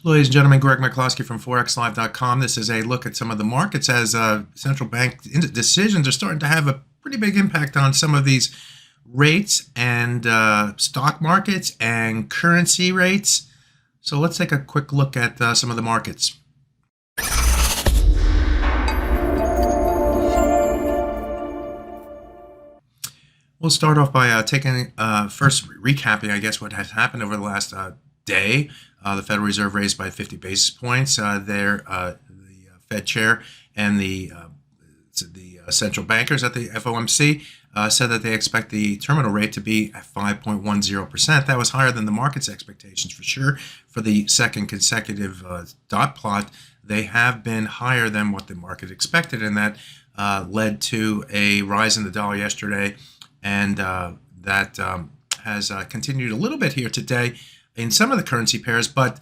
Ladies and gentlemen, Greg McCloskey from ForexLive.com. This is a look at some of the markets as central bank decisions are starting to have a pretty big impact on some of these rates and stock markets and currency rates. So let's take a quick look at some of the markets. We'll start off by taking first recapping, I guess, what has happened over the last day. The Federal Reserve raised by 50 basis points. The Fed chair and the central bankers at the FOMC said that they expect the terminal rate to be at 5.10%. That was higher than the market's expectations for sure. For the second consecutive dot plot, they have been higher than what the market expected, and that led to a rise in the dollar yesterday, and that has continued a little bit here today in some of the currency pairs, but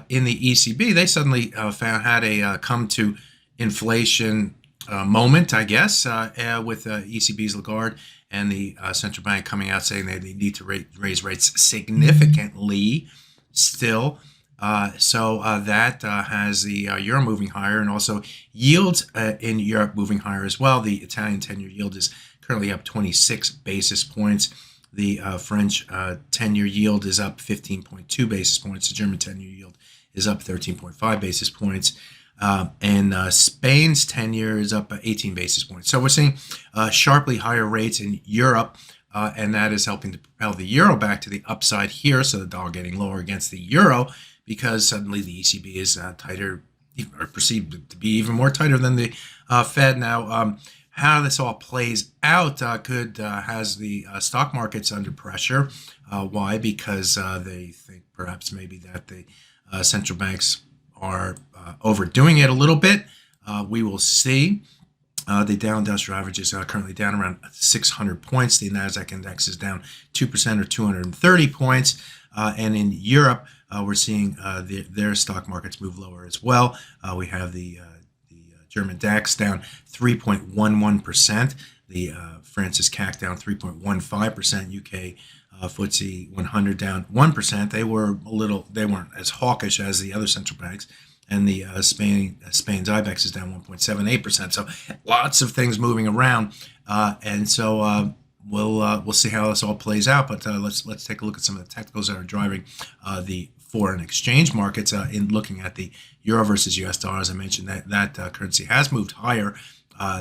in the ECB, they suddenly had a come to inflation moment, I guess, with ECBs Lagarde and the central bank coming out saying they need to raise rates significantly still. So that has the euro moving higher, and also yields in Europe moving higher as well. The Italian 10-year yield is currently up 26 basis points. The French 10-year yield is up 15.2 basis points. The German 10-year yield is up 13.5 basis points. And Spain's 10-year is up 18 basis points. So we're seeing sharply higher rates in Europe, and that is helping to propel the euro back to the upside here. So the dollar getting lower against the euro because suddenly the ECB is tighter, or perceived to be even more tighter than the Fed now. How this all plays out has the stock markets under pressure. Why? Because they think perhaps maybe that the central banks are overdoing it a little bit. We will see. The Dow Industrial Average is currently down around 600 points. The Nasdaq Index is down 2% or 230 points. And in Europe, we're seeing their stock markets move lower as well. We have the German DAX down 3.11%. The Francis CAC down 3.15%. UK FTSE 100 down 1%. They weren't as hawkish as the other central banks. And the Spain's IBEX is down 1.78%. So lots of things moving around, and so we'll see how this all plays out. But let's take a look at some of the technicals that are driving the foreign exchange markets. In looking at the euro versus US dollar, as I mentioned, that currency has moved higher.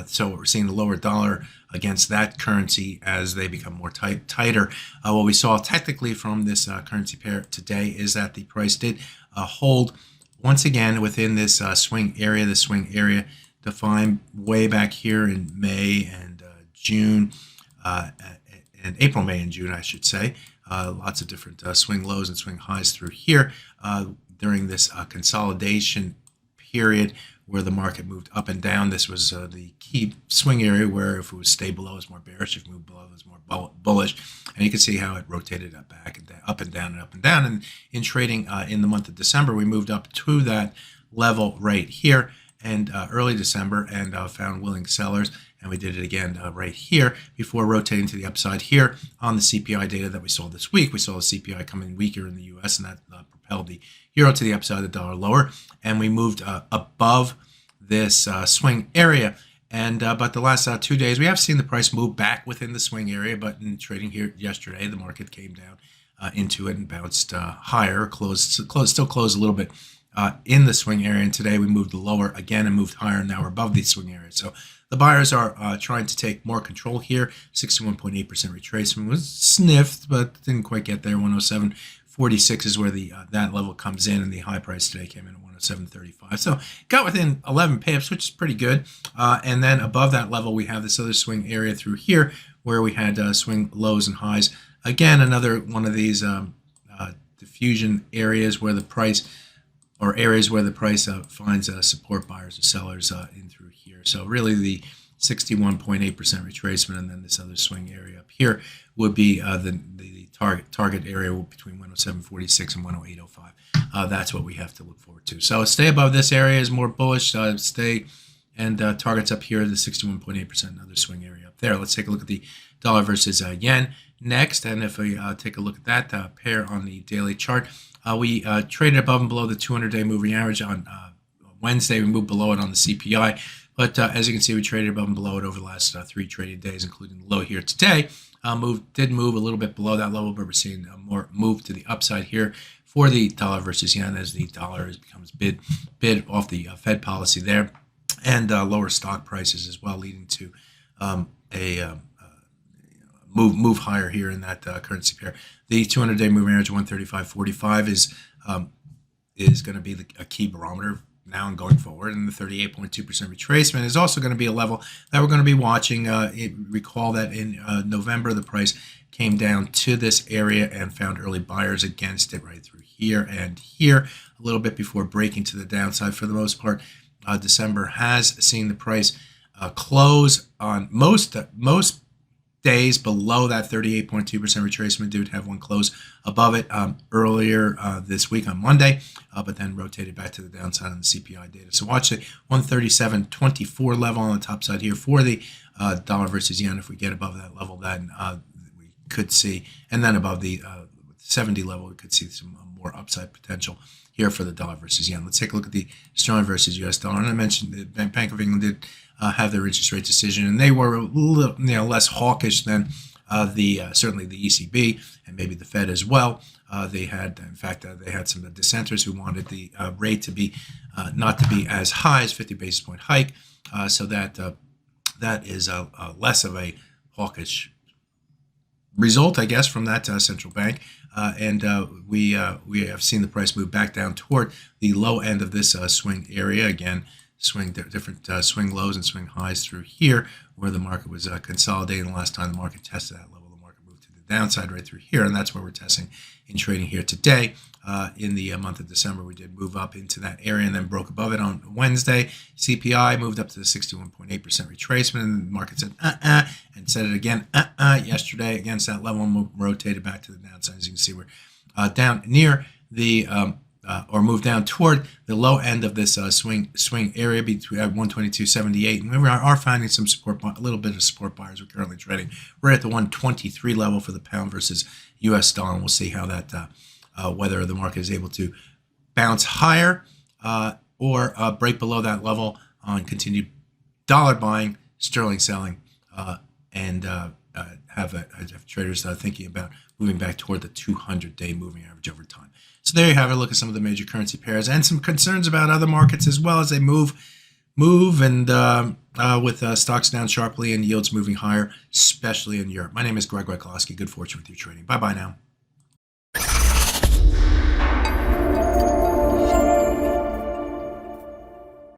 So we're seeing the lower dollar against that currency as they become more tighter. What we saw technically from this currency pair today is that the price did hold once again within this swing area. The swing area defined way back here in May and June, and April, May, and June, I should say. Lots of different swing lows and swing highs through here during this consolidation period where the market moved up and down. This was the key swing area where if it was stay below, it was more bearish. If it moved below, it was more bullish. And you can see how it rotated back and down, up and down and up and down. And in trading in the month of December, we moved up to that level right here and early December and found willing sellers. And we did it again right here before rotating to the upside here on the CPI data that we saw this week. We saw the CPI coming weaker in the U.S. and that propelled the euro to the upside, the dollar lower, and we moved above this swing area. And but the last 2 days, we have seen the price move back within the swing area. But in trading here yesterday, the market came down into it and bounced higher, still closed a little bit in the swing area. And today we moved lower again and moved higher. And now we're above the swing area. So the buyers are trying to take more control here. 61.8% retracement was sniffed, but didn't quite get there. 107.46 is where that level comes in, and the high price today came in at 107.35. So got within 11 pips, which is pretty good. And then above that level, we have this other swing area through here where we had swing lows and highs. Again, another one of these diffusion areas where the price, or areas where the price finds support buyers or sellers in through here. So really the 61.8% retracement, and then this other swing area up here would be the target area between 107.46 and 108.05. That's what we have to look forward to. So stay above this area is more bullish. Stay and targets up here, the 61.8%, another swing area up there. Let's take a look at the dollar versus yen next. And if we take a look at that pair on the daily chart, we traded above and below the 200-day moving average on Wednesday. We moved below it on the CPI. But as you can see, we traded above and below it over the last 3 trading days, including the low here today. Did move a little bit below that level, but we're seeing more move to the upside here for the dollar versus yen as the dollar becomes bid off the Fed policy there, and lower stock prices as well, leading to a move higher here in that currency pair. The 200-day moving average 135.45 is going to be a key barometer now and going forward, and the 38.2% retracement is also going to be a level that we're going to be watching. Recall that in November, the price came down to this area and found early buyers against it right through here and here, a little bit before breaking to the downside. For the most part, December has seen the price close on most days below that 38.2% retracement. Did have one close above it earlier this week on Monday, but then rotated back to the downside on the CPI data. So watch the 137.24 level on the top side here for the dollar versus yen. If we get above that level, then we could see, and then above the 70 level, we could see some more upside potential here for the dollar versus yen. Let's take a look at the sterling versus US dollar. And I mentioned the Bank of England did have their interest rate decision, and they were a little, less hawkish than certainly the ECB and maybe the Fed as well. They had, in fact, they had some dissenters who wanted the rate to be not to be as high as 50 basis point hike, so that is less of a hawkish result, I guess, from that central bank. And we have seen the price move back down toward the low end of this swing area again. Different swing lows and swing highs through here, where the market was consolidating. The last time the market tested that level, the market moved to the downside right through here, and that's where we're testing in trading here today. In the month of December, we did move up into that area and then broke above it on Wednesday. CPI moved up to the 61.8% retracement, and the market said and said it again yesterday against that level, and rotated back to the downside. As you can see, we're down near the or move down toward the low end of this swing area between 122.78, and we are finding some support, a little bit of support buyers. We're currently trading. We're at the 123 level for the pound versus U.S. dollar, and we'll see how that whether the market is able to bounce higher or break below that level on continued dollar buying, sterling selling, and have traders thinking about moving back toward the 200-day moving average over time. So there you have a look at some of the major currency pairs and some concerns about other markets as well as they move, and with stocks down sharply and yields moving higher, especially in Europe. My name is Greg Wyclowski. Good fortune with your trading. Bye-bye now.